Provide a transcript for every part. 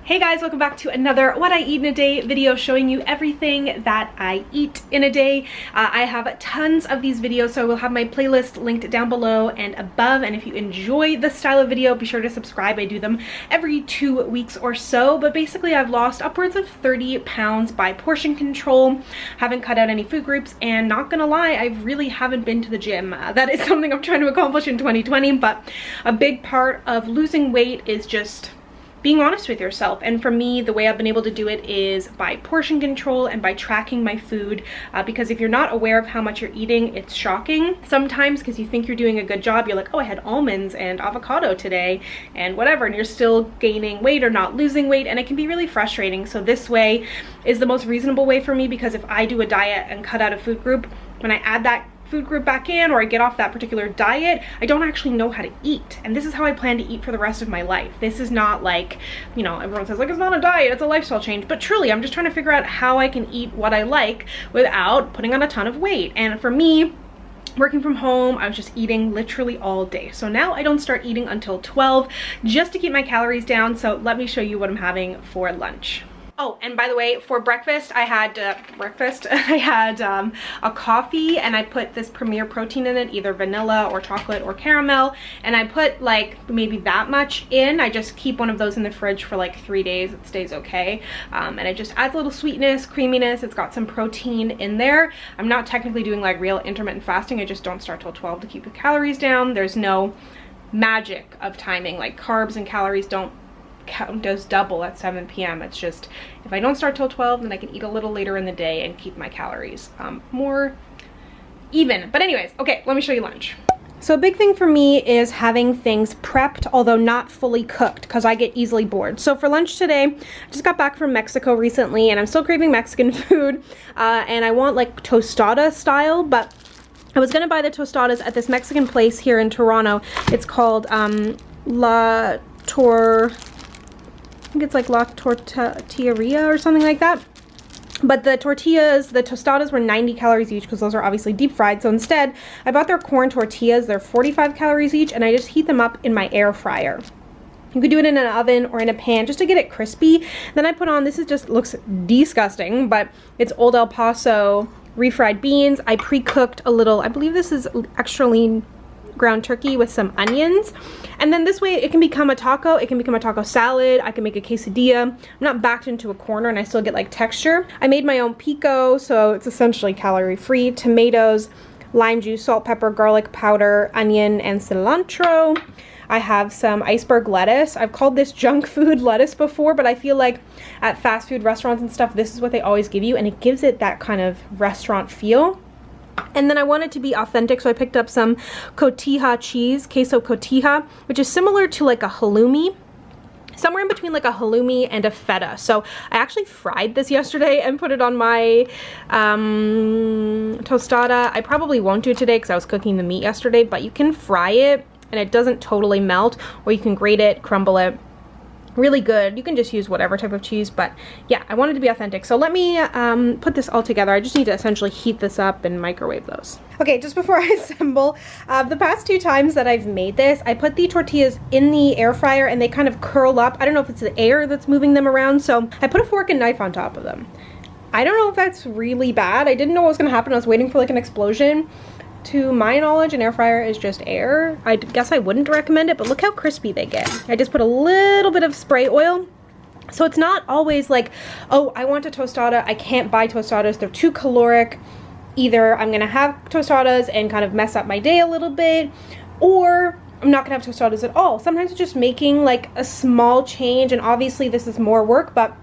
Hey guys, welcome back to another What I Eat in a Day video showing you everything that I eat in a day. I have tons of these videos, so I will have my playlist linked down below and above, and if you enjoy this style of video, be sure to subscribe. I do them every 2 weeks or so, but basically I've lost upwards of 30 pounds by portion control, haven't cut out any food groups, and not gonna lie, I really haven't been to the gym. That is something I'm trying to accomplish in 2020, but a big part of losing weight is just being honest with yourself. And for me, the way I've been able to do it is by portion control and by tracking my food, because if you're not aware of how much you're eating, it's shocking sometimes, because you think you're doing a good job. You're like, oh, I had almonds and avocado today and whatever, and you're still gaining weight or not losing weight, and it can be really frustrating. So this way is the most reasonable way for me, because if I do a diet and cut out a food group, when I add that food group back in or I get off that particular diet, I don't actually know how to eat. And this is how I plan to eat for the rest of my life. This is not like, you know, everyone says like, it's not a diet, it's a lifestyle change. But truly, I'm just trying to figure out how I can eat what I like without putting on a ton of weight. And for me, working from home, I was just eating literally all day. So now I don't start eating until 12 just to keep my calories down. So let me show you what I'm having for lunch. Oh, and by the way, for breakfast, I had a coffee, and I put this Premier protein in it, either vanilla or chocolate or caramel, and I put like maybe that much in. I just keep one of those in the fridge for like 3 days. It stays okay, and it just adds a little sweetness, creaminess. It's got some protein in there. I'm not technically doing like real intermittent fasting. I just don't start till 12 to keep the calories down. There's no magic of timing, like carbs and calories don't does double at 7 p.m. It's just, if I don't start till 12, then I can eat a little later in the day and keep my calories more even. But anyways, okay, let me show you lunch. So a big thing for me is having things prepped, although not fully cooked, because I get easily bored. So for lunch today, I just got back from Mexico recently, and I'm still craving Mexican food, and I want like tostada style, but I was gonna buy the tostadas at this Mexican place here in Toronto. It's called I think it's like La Tortilleria or something like that. But the tostadas were 90 calories each, because those are obviously deep fried. So instead, I bought their corn tortillas. They're 45 calories each, and I just heat them up in my air fryer. You could do it in an oven or in a pan just to get it crispy. Then I put on, this is just looks disgusting, but it's Old El Paso refried beans. I pre-cooked a little, I believe this is extra lean ground turkey with some onions, and then this way it can become a taco. It can become a taco salad. I can make a quesadilla. I'm not backed into a corner, and I still get like texture. I made my own pico, so it's essentially calorie free. Tomatoes, lime juice, salt, pepper, garlic powder, onion, and cilantro. I have some iceberg lettuce. I've called this junk food lettuce before, but I feel like at fast food restaurants and stuff, this is what they always give you, and it gives it that kind of restaurant feel. And then I wanted to be authentic, so I picked up some cotija cheese, queso cotija, which is similar to like a halloumi, somewhere in between like a halloumi and a feta. So I actually fried this yesterday and put it on my tostada. I probably won't do it today because I was cooking the meat yesterday, but you can fry it and it doesn't totally melt, or you can grate it, crumble it. Really good. You can just use whatever type of cheese, but yeah, I wanted to be authentic. So let me put this all together. I just need to essentially heat this up and microwave those. Okay, just before I assemble, the past 2 times that I've made this, I put the tortillas in the air fryer and they kind of curl up. I don't know if it's the air that's moving them around, so I put a fork and knife on top of them. I don't know if that's really bad. I didn't know what was gonna happen. I was waiting for like an explosion. To my knowledge, an air fryer is just air. I guess I wouldn't recommend it, but look how crispy they get. I just put a little bit of spray oil. So it's not always like, oh, I want a tostada. I can't buy tostadas. They're too caloric. Either I'm gonna have tostadas and kind of mess up my day a little bit, or I'm not gonna have tostadas at all. Sometimes it's just making like a small change, and obviously this is more work, but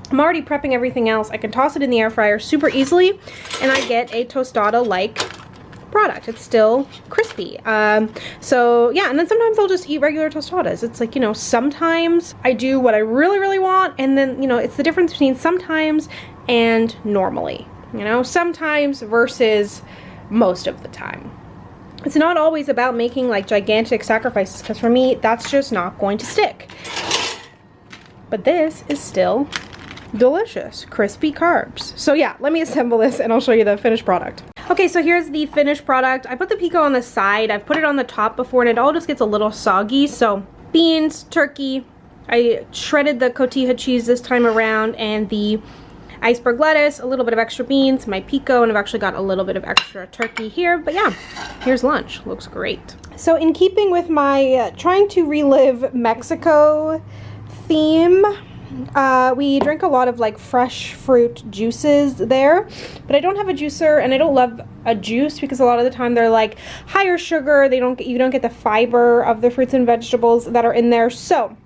I'm already prepping everything else. I can toss it in the air fryer super easily, and I get a tostada-like product. It's still crispy. So yeah, and then sometimes I'll just eat regular tostadas. It's like, you know, sometimes I do what I really want, and then, you know, it's the difference between sometimes and normally, you know, sometimes versus most of the time. It's not always about making like gigantic sacrifices, because for me, that's just not going to stick. But this is still delicious, crispy carbs. So yeah, let me assemble this and I'll show you the finished product. Okay, so here's the finished product. I put the pico on the side. I've put it on the top before and it all just gets a little soggy. So beans, turkey, I shredded the cotija cheese this time around, and the iceberg lettuce, a little bit of extra beans, my pico, and I've actually got a little bit of extra turkey here. But yeah, here's lunch. Looks great. So in keeping with my trying to relive Mexico theme, we drink a lot of like fresh fruit juices there, but I don't have a juicer, and I don't love a juice because a lot of the time they're like higher sugar. You don't get the fiber of the fruits and vegetables that are in there. So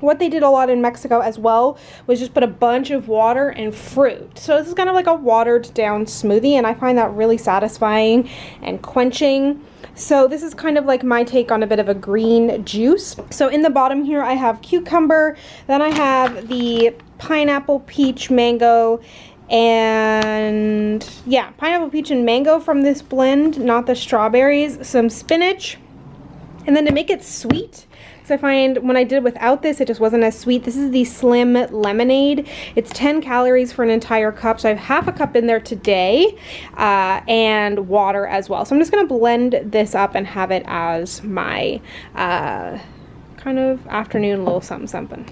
what they did a lot in Mexico as well was just put a bunch of water and fruit. So this is kind of like a watered down smoothie, and I find that really satisfying and quenching. So this is kind of like my take on a bit of a green juice. So in the bottom here I have cucumber, then I have the pineapple, peach, mango, and yeah, pineapple, peach, and mango from this blend, not the strawberries, some spinach, and then to make it sweet, because I find when I did without this, it just wasn't as sweet. This is the Slim Lemonade. It's 10 calories for an entire cup, so I have half a cup in there today, and water as well. So I'm just going to blend this up and have it as my kind of afternoon little something something.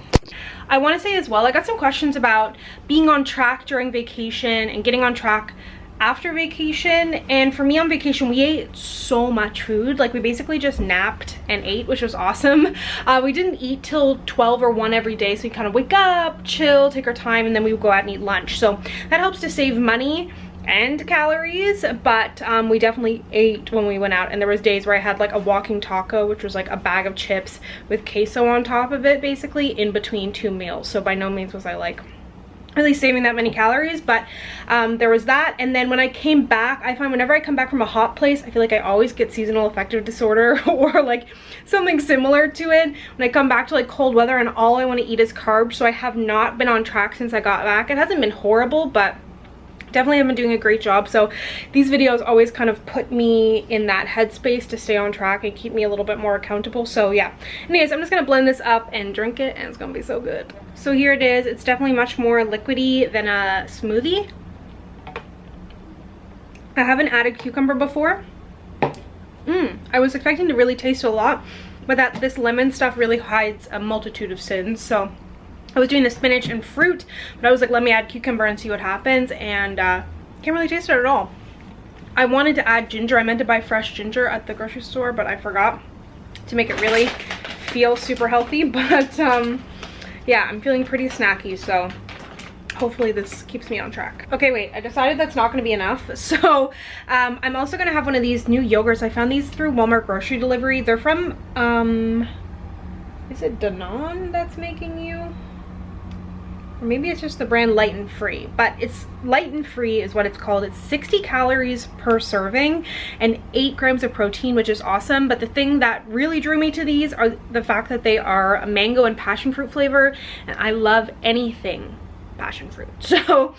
I want to say as well, I got some questions about being on track during vacation and getting on track after vacation. And for me on vacation, we ate so much food. Like we basically just napped and ate, which was awesome. We didn't eat till 12 or 1 every day, so we kind of wake up, chill, take our time, and then we would go out and eat lunch. So that helps to save money and calories, but we definitely ate when we went out. And there was days where I had like a walking taco, which was like a bag of chips with queso on top of it, basically in between 2 meals. So by no means was I like really saving that many calories, but there was that. And then when I came back, I find whenever I come back from a hot place, I feel like I always get seasonal affective disorder or like something similar to it when I come back to like cold weather, and all I want to eat is carbs. So I have not been on track since I got back. It hasn't been horrible, but definitely have been doing a great job. So these videos always kind of put me in that headspace to stay on track and keep me a little bit more accountable. So yeah, anyways, I'm just gonna blend this up and drink it, and it's gonna be so good. So here it is. It's definitely much more liquidy than a smoothie. I haven't added cucumber before. I was expecting to really taste a lot, but this lemon stuff really hides a multitude of sins. So I was doing the spinach and fruit, but I was like, let me add cucumber and see what happens, and can't really taste it at all. I wanted to add ginger. I meant to buy fresh ginger at the grocery store, but I forgot to make it really feel super healthy. But yeah, I'm feeling pretty snacky, so hopefully this keeps me on track. Okay, wait, I decided that's not gonna be enough. So I'm also gonna have one of these new yogurts. I found these through Walmart grocery delivery. They're from, is it Danone that's making you? Or maybe it's just the brand Light and Free, but it's Light and Free is what it's called. It's 60 calories per serving and 8 grams of protein, which is awesome. But the thing that really drew me to these are the fact that they are a mango and passion fruit flavor, and I love anything passion fruit. So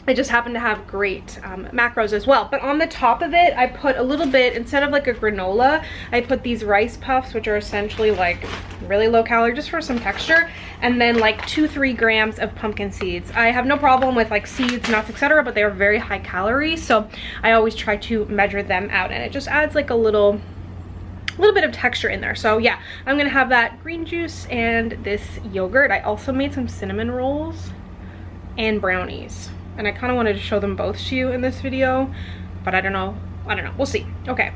they just happen to have great macros as well. But on the top of it, I put a little bit, instead of like a granola, I put these rice puffs, which are essentially like really low calorie, just for some texture, and then like 2-3 grams of pumpkin seeds. I have no problem with like seeds, nuts, etc., but they are very high calorie, so I always try to measure them out, and it just adds like a little bit of texture in there. So yeah, I'm gonna have that green juice and this yogurt. I also made some cinnamon rolls and brownies, and I kind of wanted to show them both to you in this video, but I don't know, we'll see. Okay.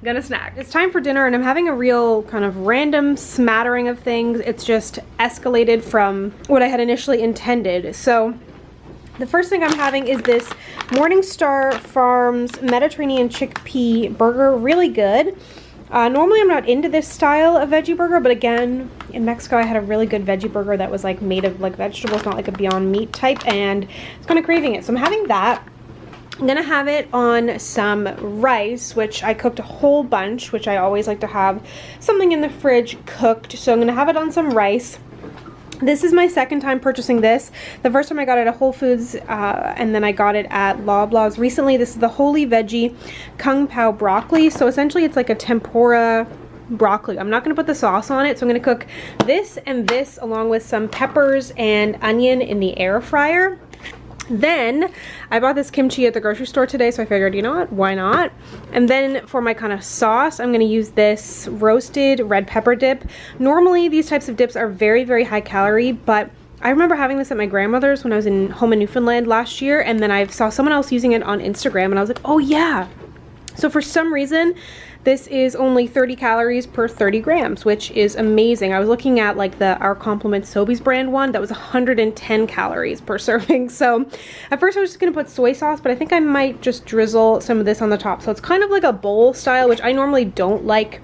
Gonna snack. It's time for dinner, and I'm having a real kind of random smattering of things. It's just escalated from what I had initially intended. So the first thing I'm having is this Morningstar Farms Mediterranean chickpea burger. Really good. Normally I'm not into this style of veggie burger, but again, in Mexico I had a really good veggie burger that was like made of like vegetables, not like a Beyond Meat type, and I was kind of craving it. So I'm having that. I'm gonna have it on some rice, which I cooked a whole bunch, which I always like to have something in the fridge cooked. So I'm gonna have it on some rice. This is my second time purchasing this. The first time I got it at Whole Foods, and then I got it at Loblaws recently. This is the Holy Veggie Kung Pao broccoli. So essentially it's like a tempura broccoli. I'm not going to put the sauce on it, so I'm going to cook this and this along with some peppers and onion in the air fryer. Then I bought this kimchi at the grocery store today, so I figured, you know what, why not? And then for my kind of sauce, I'm gonna use this roasted red pepper dip. Normally these types of dips are very, very high calorie, but I remember having this at my grandmother's when I was home in Newfoundland last year, and then I saw someone else using it on Instagram, and I was like, oh yeah. So for some reason, this is only 30 calories per 30 grams, which is amazing. I was looking at like the Our Compliment Sobeys brand one that was 110 calories per serving. So at first I was just gonna put soy sauce, but I think I might just drizzle some of this on the top. So it's kind of like a bowl style, which I normally don't like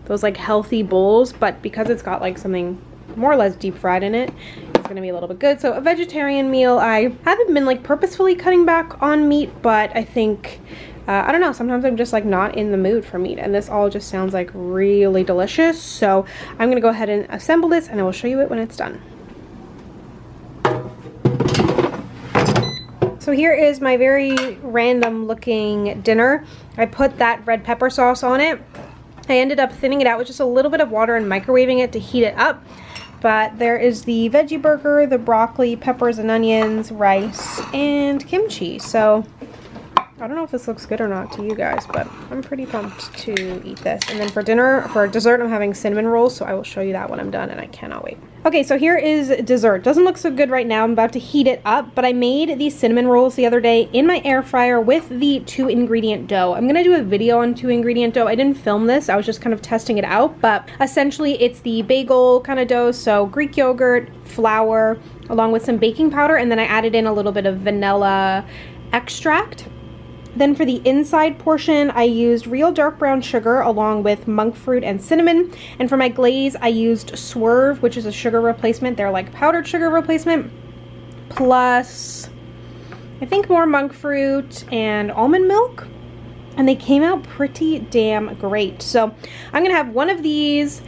those like healthy bowls, but because it's got like something more or less deep fried in it, it's gonna be a little bit good. So a vegetarian meal. I haven't been like purposefully cutting back on meat, but I think I don't know, sometimes I'm just like not in the mood for meat, and this all just sounds like really delicious. So I'm gonna go ahead and assemble this, and I will show you it when it's done. So here is my very random looking dinner. I put that red pepper sauce on it. I ended up thinning it out with just a little bit of water and microwaving it to heat it up. But there is the veggie burger, the broccoli, peppers and onions, rice, and kimchi. So I don't know if this looks good or not to you guys, but I'm pretty pumped to eat this. And then for dessert, I'm having cinnamon rolls, so I will show you that when I'm done, and I cannot wait. Okay, so here is dessert. Doesn't look so good right now. I'm about to heat it up, but I made these cinnamon rolls the other day in my air fryer with the 2-ingredient dough. I'm gonna do a video on 2-ingredient dough. I didn't film this, I was just kind of testing it out, but essentially it's the bagel kind of dough, so Greek yogurt, flour, along with some baking powder, and then I added in a little bit of vanilla extract. Then for the inside portion, I used real dark brown sugar along with monk fruit and cinnamon. And for my glaze, I used Swerve, which is a sugar replacement. They're like powdered sugar replacement, plus I think more monk fruit and almond milk. And they came out pretty damn great. So I'm gonna have one of these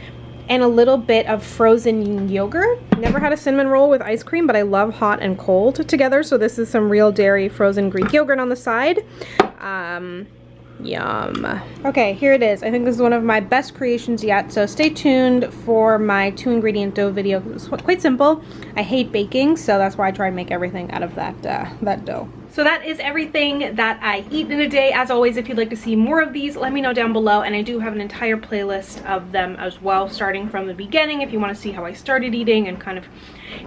and a little bit of frozen yogurt. Never had a cinnamon roll with ice cream, but I love hot and cold together. So this is some real dairy frozen Greek yogurt on the side. Yum. Okay, here it is. I think this is one of my best creations yet. So stay tuned for my 2-ingredient dough video. It's quite simple. I hate baking, so that's why I try and make everything out of that dough. So that is everything that I eat in a day. As always, if you'd like to see more of these, let me know down below. And I do have an entire playlist of them as well, starting from the beginning, if you want to see how I started eating and kind of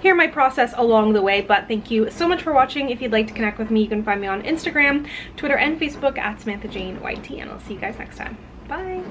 hear my process along the way. But thank you so much for watching. If you'd like to connect with me, you can find me on Instagram, Twitter, and Facebook at SamanthaJaneYT. And I'll see you guys next time. Bye.